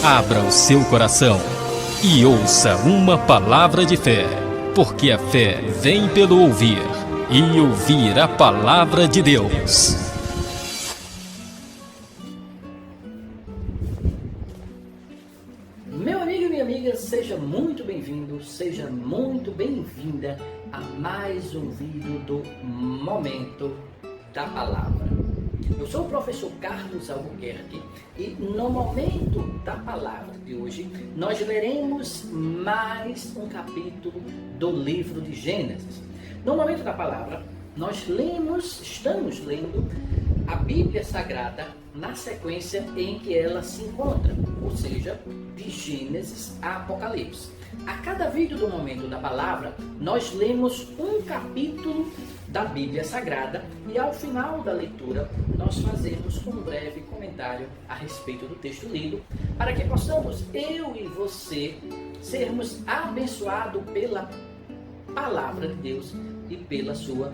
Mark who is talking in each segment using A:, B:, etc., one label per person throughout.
A: Abra o seu coração e ouça uma palavra de fé, porque a fé vem pelo ouvir, e ouvir a palavra de Deus.
B: Meu amigo e minha amiga, seja muito bem-vindo, seja muito bem-vinda a mais um vídeo do Momento da Palavra. Eu sou o professor Carlos Albuquerque e no Momento da Palavra de hoje nós leremos mais um capítulo do livro de Gênesis. No Momento da Palavra nós estamos lendo a Bíblia Sagrada na sequência em que ela se encontra, ou seja, de Gênesis a Apocalipse. A cada vídeo do Momento da Palavra, nós lemos um capítulo da Bíblia Sagrada e ao final da leitura, nós fazemos um breve comentário a respeito do texto lido, para que possamos, eu e você, sermos abençoados pela Palavra de Deus e pela sua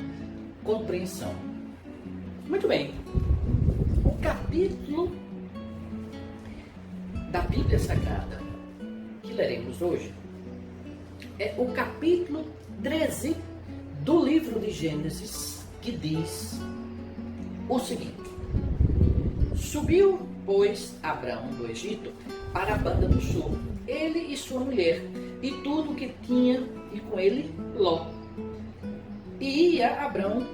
B: compreensão. Muito bem. O capítulo da Bíblia Sagrada que leremos hoje é o capítulo 13 do livro de Gênesis, que diz o seguinte: Subiu, pois, Abrão do Egito para a banda do sul, ele e sua mulher, e tudo o que tinha, e com ele Ló. E ia Abrão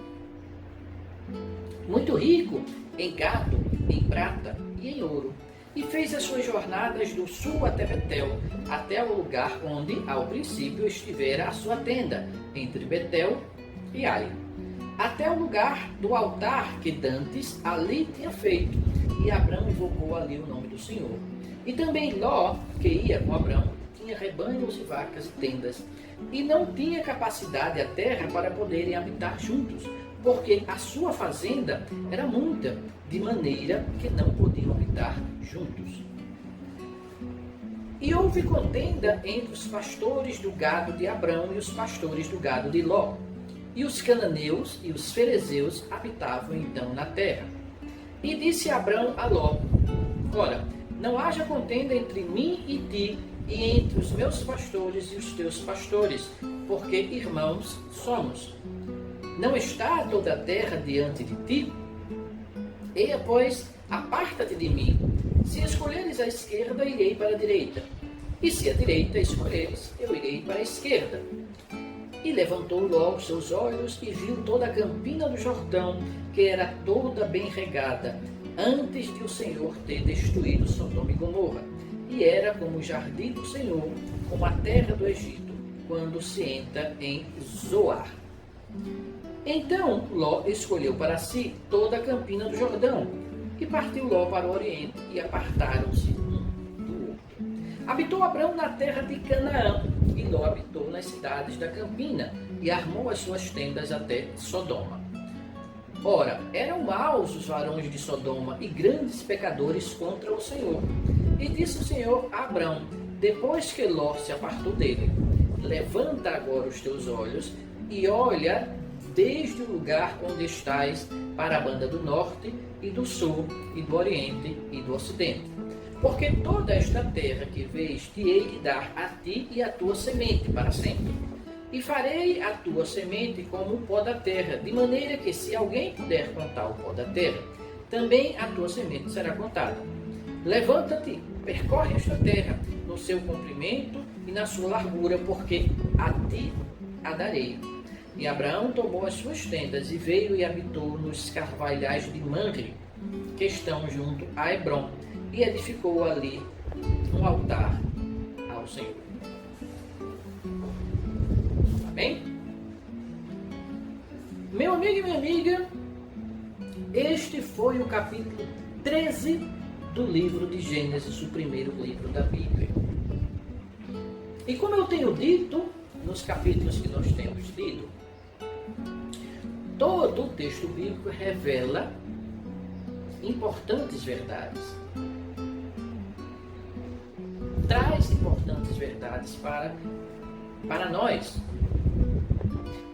B: muito rico em gado, em prata e em ouro, e fez as suas jornadas do sul até Betel, até o lugar onde ao princípio estivera a sua tenda, entre Betel e Ai, até o lugar do altar que dantes ali tinha feito, e Abrão invocou ali o nome do Senhor. E também Ló, que ia com Abrão, tinha rebanhos e vacas e tendas, e não tinha capacidade a terra para poderem habitar juntos, porque a sua fazenda era muita, de maneira que não podiam habitar juntos. E houve contenda entre os pastores do gado de Abrão e os pastores do gado de Ló. E os cananeus e os ferezeus habitavam então na terra. E disse Abrão a Ló: Ora, não haja contenda entre mim e ti, e entre os meus pastores e os teus pastores, porque irmãos somos. Não está toda a terra diante de ti? Eia, pois, aparta-te de mim. Se escolheres a esquerda, irei para a direita. E se a direita escolheres, eu irei para a esquerda. E levantou Ló os seus olhos e viu toda a campina do Jordão, que era toda bem regada, antes de o Senhor ter destruído Sodoma e Gomorra. E era como o jardim do Senhor, como a terra do Egito, quando se entra em Zoar. Então Ló escolheu para si toda a campina do Jordão, e partiu Ló para o oriente, e apartaram-se um do outro. Habitou Abrão na terra de Canaã, e Ló habitou nas cidades da campina, e armou as suas tendas até Sodoma. Ora, eram maus os varões de Sodoma, e grandes pecadores contra o Senhor. E disse o Senhor a Abrão, depois que Ló se apartou dele: Levanta agora os teus olhos, e olha desde o lugar onde estás para a banda do norte e do sul e do oriente e do ocidente. Porque toda esta terra que vês te hei de dar a ti e a tua semente para sempre. E farei a tua semente como o pó da terra, de maneira que se alguém puder contar o pó da terra, também a tua semente será contada. Levanta-te, percorre esta terra no seu comprimento e na sua largura, porque a ti a darei. E Abraão tomou as suas tendas e veio e habitou nos carvalhais de Mamre, que estão junto a Hebrom, e edificou ali um altar ao Senhor. Amém? Meu amigo e minha amiga, este foi o capítulo 13 do livro de Gênesis, o primeiro livro da Bíblia. E como eu tenho dito nos capítulos que nós temos lido, todo o texto bíblico revela importantes verdades. Traz importantes verdades para nós.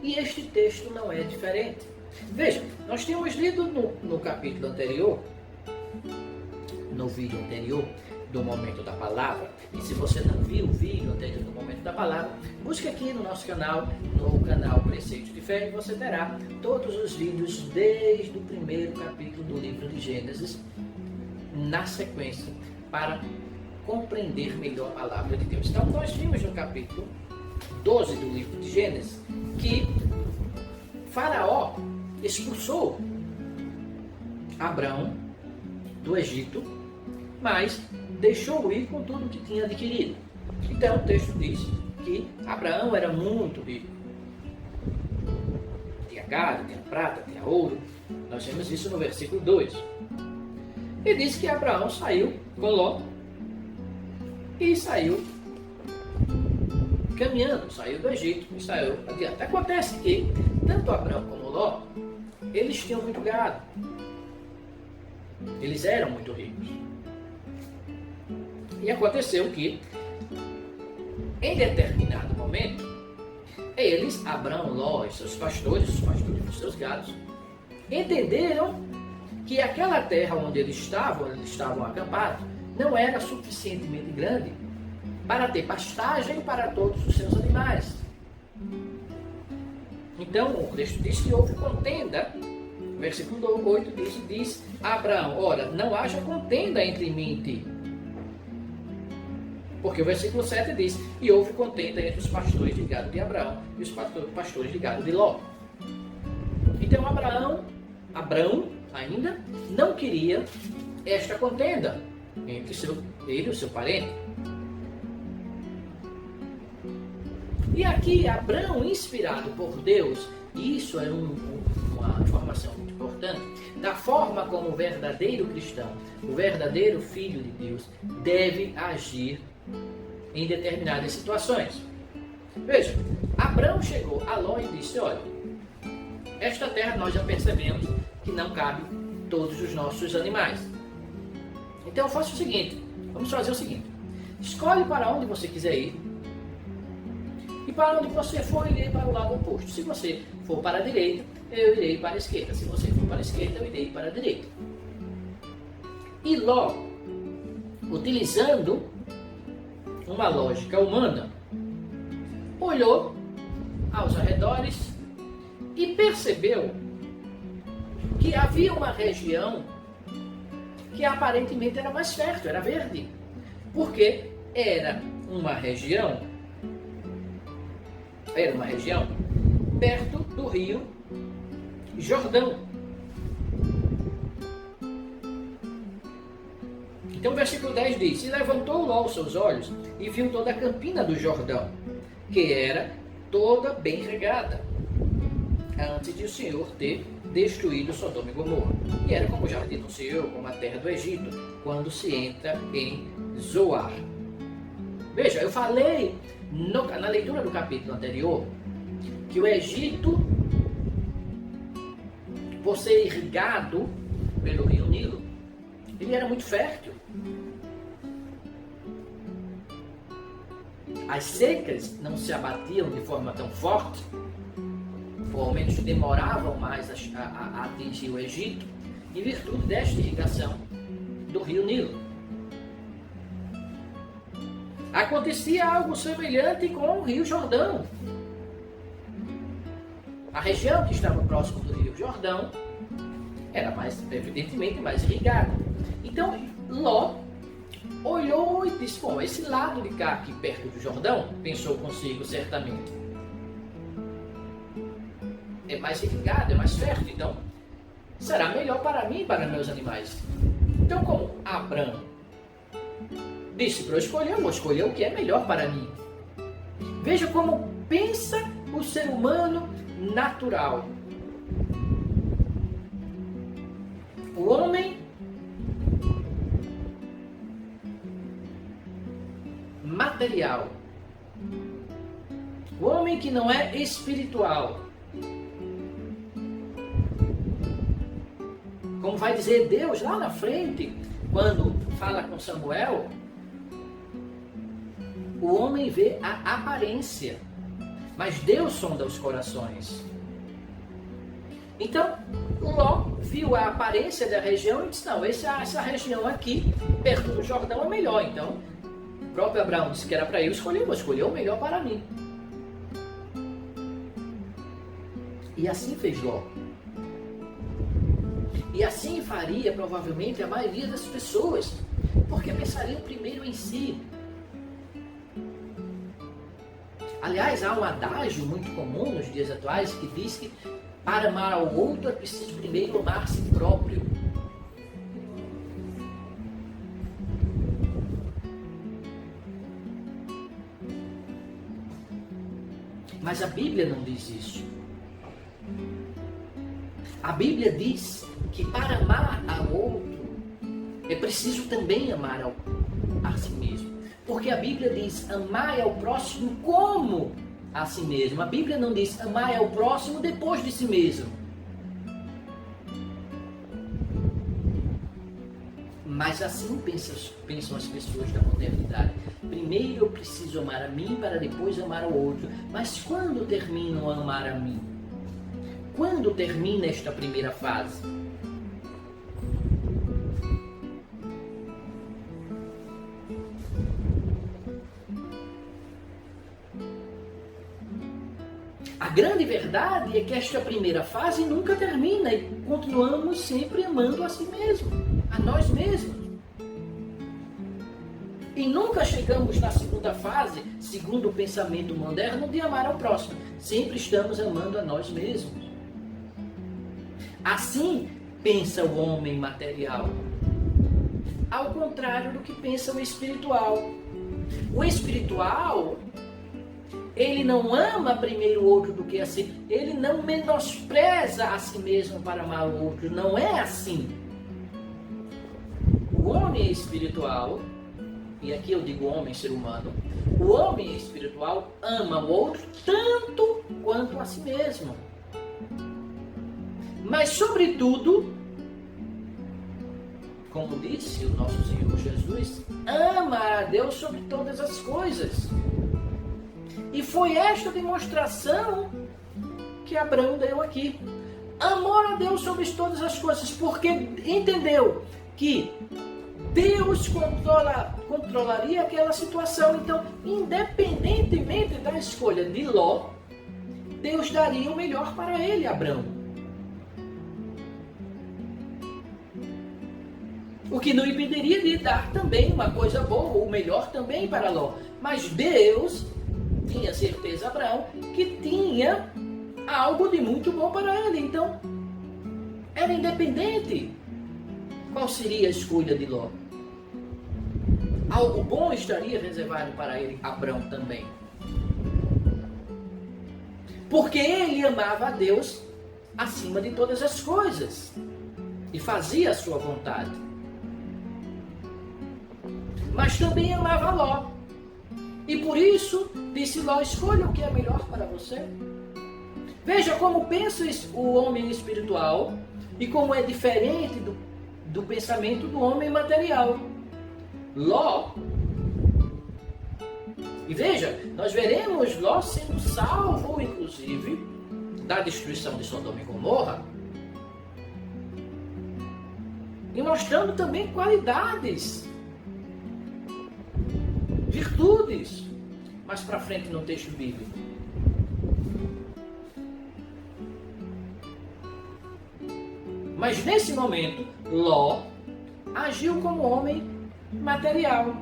B: E este texto não é diferente. Veja, nós tínhamos lido no capítulo anterior, no vídeo anterior, do Momento da Palavra. E se você não viu o vídeo anterior do Momento da Palavra, busque aqui no nosso canal, no canal Preceitos de Fé, e você terá todos os vídeos desde o primeiro capítulo do livro de Gênesis, na sequência, para compreender melhor a Palavra de Deus. Então, nós vimos no capítulo 12 do livro de Gênesis que Faraó expulsou Abrão do Egito, mas deixou ir com tudo que tinha adquirido. Então o texto diz que Abraão era muito rico. Tinha gado, tinha prata, tinha ouro. Nós vemos isso no versículo 2. E diz que Abraão saiu com Ló e saiu caminhando, saiu do Egito e saiu adiante. Acontece que tanto Abraão como Ló, eles tinham muito gado. Eles eram muito ricos. E aconteceu que, em determinado momento, eles, Abraão, Ló e seus pastores, os pastores dos seus gados, entenderam que aquela terra onde eles estavam acampados, não era suficientemente grande para ter pastagem para todos os seus animais. Então, o texto diz que houve contenda. O versículo 8 diz Abraão: ora, não haja contenda entre mim e ti. Porque o versículo 7 diz: e houve contenda entre os pastores de gado de Abraão e os pastores de gado de Ló. Então Abraão ainda não queria esta contenda entre ele e o seu parente. E aqui Abraão, inspirado por Deus, e isso é uma informação muito importante, da forma como o verdadeiro cristão, o verdadeiro filho de Deus, deve agir em determinadas situações. Veja, Abraão chegou a Ló e disse: olha, esta terra nós já percebemos que não cabe todos os nossos animais. Então faça o seguinte, vamos fazer o seguinte: escolhe para onde você quiser ir, e para onde você for, eu irei para o lado oposto. Se você for para a direita, eu irei para a esquerda. Se você for para a esquerda, eu irei para a direita. E Ló, utilizando uma lógica humana, olhou aos arredores e percebeu que havia uma região que aparentemente era mais fértil, era verde, porque era uma região perto do rio Jordão. Então o versículo 10 diz: e levantou Ló os seus olhos e viu toda a campina do Jordão, que era toda bem regada, antes de o Senhor ter destruído Sodoma e Gomorra. E era como o jardim do Senhor, como a terra do Egito, quando se entra em Zoar. Veja, eu falei na leitura do capítulo anterior que o Egito, por ser irrigado pelo rio Nilo, ele era muito fértil. As secas não se abatiam de forma tão forte, ou ao menos demoravam mais a atingir o Egito, em virtude desta irrigação do rio Nilo. Acontecia algo semelhante com o rio Jordão. A região que estava próximo do rio Jordão era evidentemente mais irrigada. Então Ló olhou e disse: bom, esse lado de cá, aqui perto do Jordão, pensou consigo certamente, é mais irrigado, é mais fértil, então será melhor para mim e para meus animais. Então, como Abraão disse para eu vou escolher o que é melhor para mim. Veja como pensa o ser humano natural. O homem material. O homem que não é espiritual. Como vai dizer Deus lá na frente, quando fala com Samuel, o homem vê a aparência, mas Deus sonda os corações. Então, Ló viu a aparência da região e disse, não, essa região aqui, perto do Jordão, é melhor. Então, o próprio Abraão disse que era para eu escolher, vou escolher o melhor para mim. E assim fez Ló. E assim faria, provavelmente, a maioria das pessoas, porque pensariam primeiro em si. Aliás, há um adágio muito comum nos dias atuais que diz que para amar ao outro é preciso primeiro amar a si próprio. Mas a Bíblia não diz isso. A Bíblia diz que para amar ao outro é preciso também amar a si mesmo. Porque a Bíblia diz amar ao próximo como a si mesmo. A Bíblia não diz amar ao próximo depois de si mesmo. Mas assim pensam as pessoas da modernidade. Primeiro eu preciso amar a mim para depois amar ao outro. Mas quando termino a amar a mim? Quando termina esta primeira fase? A grande verdade é que esta primeira fase nunca termina e continuamos sempre amando a si mesmo, a nós mesmos. E nunca chegamos na segunda fase, segundo o pensamento moderno, de amar ao próximo. Sempre estamos amando a nós mesmos. Assim pensa o homem material, ao contrário do que pensa o espiritual. O espiritual, ele não ama primeiro o outro do que a si. Ele não menospreza a si mesmo para amar o outro. Não é assim. O homem espiritual, e aqui eu digo homem, ser humano, o homem espiritual ama o outro tanto quanto a si mesmo. Mas, sobretudo, como disse o nosso Senhor Jesus, ama a Deus sobre todas as coisas. E foi esta demonstração que Abraão deu aqui. Amor a Deus sobre todas as coisas, porque entendeu que Deus controlaria aquela situação. Então, independentemente da escolha de Ló, Deus daria o melhor para ele, Abraão. O que não impediria de dar também uma coisa boa, o melhor também para Ló. Mas Deus tinha certeza, Abraão, que tinha algo de muito bom para ele. Então, era independente. Qual seria a escolha de Ló? Algo bom estaria reservado para ele, Abraão também. Porque ele amava a Deus acima de todas as coisas. E fazia a sua vontade. Mas também amava Ló. E por isso, disse Ló, escolha o que é melhor para você. Veja como pensa o homem espiritual e como é diferente do pensamento do homem material. Ló, e veja, nós veremos Ló sendo salvo, inclusive, da destruição de Sodoma e Gomorra, e mostrando também qualidades, virtudes, mais para frente no texto bíblico. Mas nesse momento, Ló agiu como homem material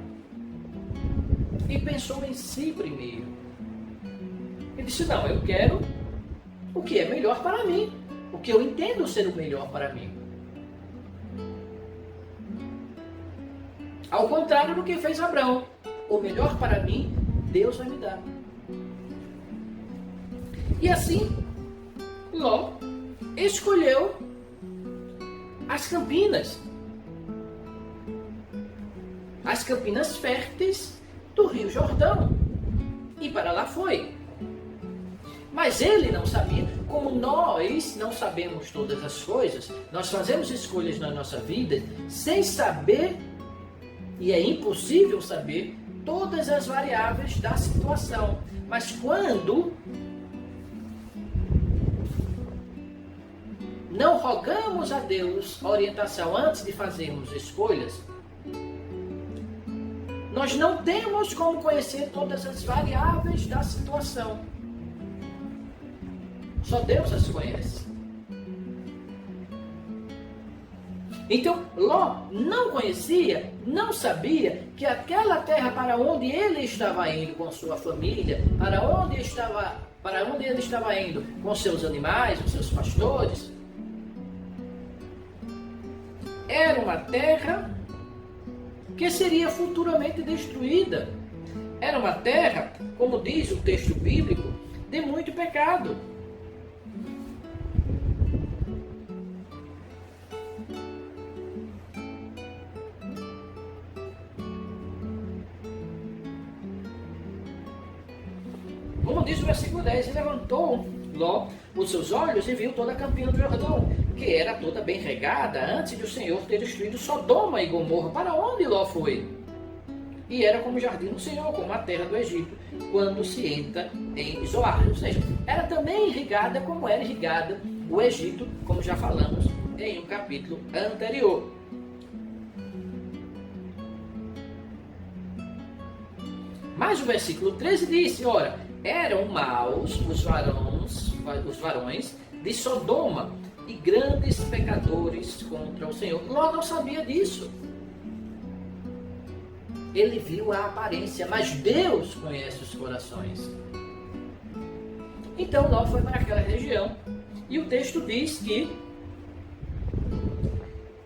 B: e pensou em si primeiro. Ele disse, não, eu quero o que é melhor para mim, o que eu entendo ser o melhor para mim. Ao contrário do que fez Abraão. O melhor para mim, Deus vai me dar. E assim, Ló escolheu as campinas férteis do Rio Jordão. E para lá foi. Mas ele não sabia, como nós não sabemos todas as coisas, nós fazemos escolhas na nossa vida sem saber, e é impossível saber, todas as variáveis da situação. Mas quando não rogamos a Deus orientação antes de fazermos escolhas, nós não temos como conhecer todas as variáveis da situação. Só Deus as conhece. Então, Ló não conhecia, não sabia que aquela terra para onde ele estava indo com sua família, para onde ele estava indo com seus animais, com seus pastores, era uma terra que seria futuramente destruída. Era uma terra, como diz o texto bíblico, de muito pecado. Como diz o versículo 10, e levantou Ló os seus olhos e viu toda a campina do Jordão, que era toda bem regada, antes de o Senhor ter destruído Sodoma e Gomorra. Para onde Ló foi? E era como o jardim do Senhor, como a terra do Egito, quando se entra em Zoar. Ou seja, era também irrigada como era irrigada o Egito, como já falamos em um capítulo anterior. Mas o versículo 13 disse, ora, eram maus os varões de Sodoma e grandes pecadores contra o Senhor. Ló não sabia disso. Ele viu a aparência, mas Deus conhece os corações. Então Ló foi para aquela região e o texto diz que,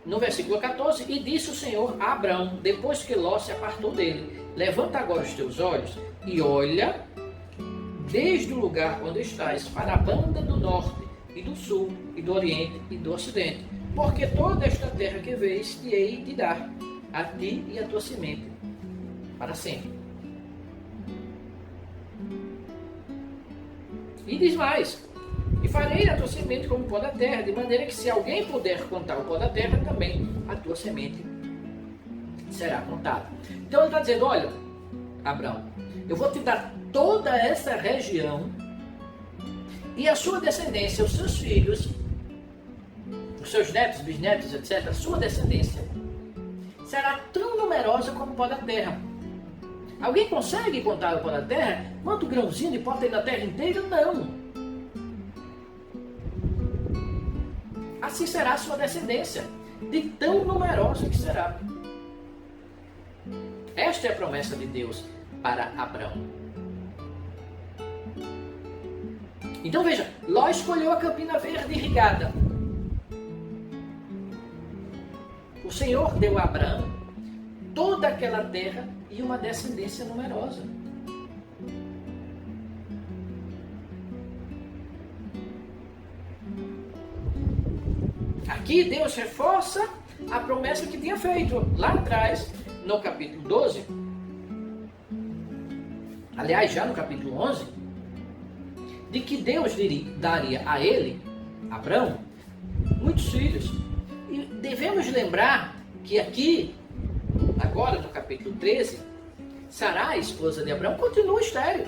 B: no versículo 14, e disse o Senhor a Abrão, depois que Ló se apartou dele, levanta agora os teus olhos e olha desde o lugar onde estás para a banda do norte e do sul e do oriente e do ocidente, porque toda esta terra que vês te hei de dar a ti e a tua semente para sempre. E diz mais, e farei a tua semente como o pó da terra, de maneira que se alguém puder contar o pó da terra, também a tua semente será contada. Então ele está dizendo, olha, Abraão, eu vou te dar toda essa região e a sua descendência, os seus filhos, os seus netos, bisnetos, etc., a sua descendência será tão numerosa como o pó da terra. Alguém consegue contar o pó da terra? Quanto grãozinho de pó tem na terra inteira? Não. Assim será a sua descendência, de tão numerosa que será. Esta é a promessa de Deus para Abraão. Então veja, Ló escolheu a campina verde irrigada. O Senhor deu a Abraão toda aquela terra e uma descendência numerosa. Aqui Deus reforça a promessa que tinha feito lá atrás, no capítulo 12. Aliás, já no capítulo 11, de que Deus daria a ele, Abraão, muitos filhos. E devemos lembrar que aqui, agora no capítulo 13, Sarai, esposa de Abraão, continua estéril.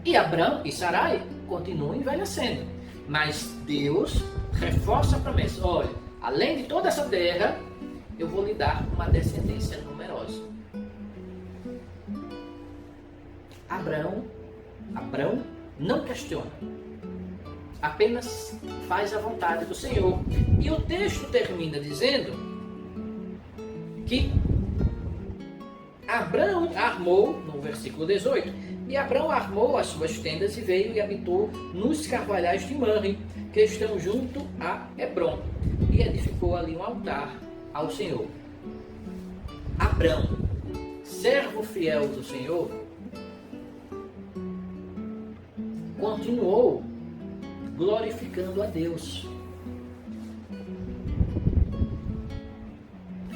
B: E Abraão e Sarai continuam envelhecendo. Mas Deus reforça a promessa. Olha, além de toda essa terra, eu vou lhe dar uma descendência numerosa. Abraão não questiona, apenas faz a vontade do Senhor. E o texto termina dizendo que Abraão armou, no versículo 18, e Abraão armou as suas tendas e veio e habitou nos carvalhais de Manre, que estão junto a Hebrom, e edificou ali um altar ao Senhor. Abraão, servo fiel do Senhor, continuou glorificando a Deus.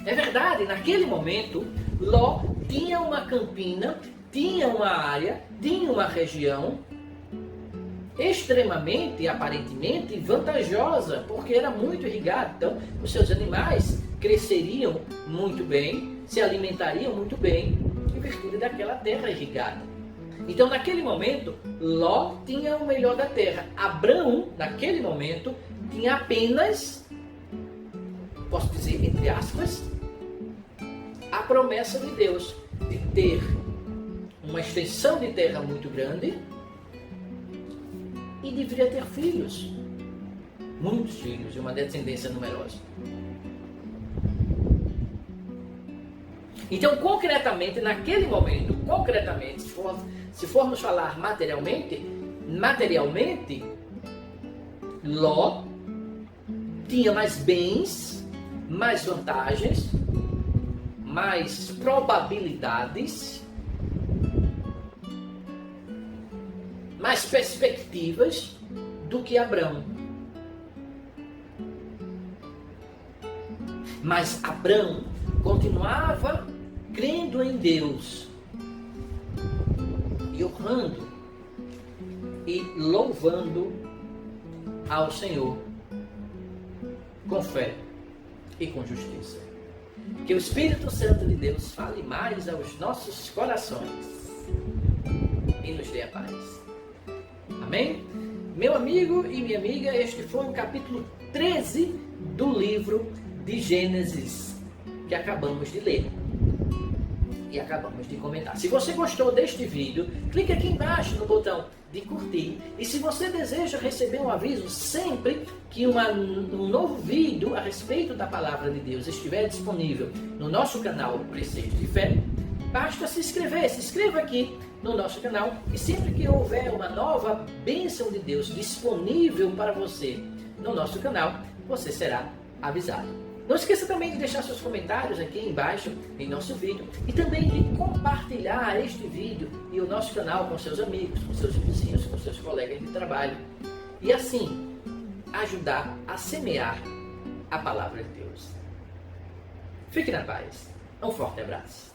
B: É verdade, naquele momento, Ló tinha uma campina, tinha uma área, tinha uma região extremamente, aparentemente, vantajosa, porque era muito irrigado. Então, os seus animais cresceriam muito bem, se alimentariam muito bem, em virtude daquela terra irrigada. Então, naquele momento, Ló tinha o melhor da terra. Abrão, naquele momento, tinha apenas, posso dizer, entre aspas, a promessa de Deus de ter uma extensão de terra muito grande e deveria ter filhos, muitos filhos, e uma descendência numerosa. Então, concretamente, naquele momento, se formos falar materialmente, Ló tinha mais bens, mais vantagens, mais probabilidades, mais perspectivas do que Abrão. Mas Abrão continuava crendo em Deus e honrando e louvando ao Senhor com fé e com justiça. Que o Espírito Santo de Deus fale mais aos nossos corações e nos dê a paz. Amém? Meu amigo e minha amiga, este foi o capítulo 13 do livro de Gênesis que acabamos de ler e acabamos de comentar. Se você gostou deste vídeo, clique aqui embaixo no botão de curtir. E se você deseja receber um aviso sempre que um novo vídeo a respeito da Palavra de Deus estiver disponível no nosso canal Preceitos de Fé, basta se inscrever. Se inscreva aqui no nosso canal e sempre que houver uma nova bênção de Deus disponível para você no nosso canal, você será avisado. Não esqueça também de deixar seus comentários aqui embaixo em nosso vídeo e também de compartilhar este vídeo e o nosso canal com seus amigos, com seus vizinhos, com seus colegas de trabalho e assim ajudar a semear a palavra de Deus. Fique na paz. Um forte abraço.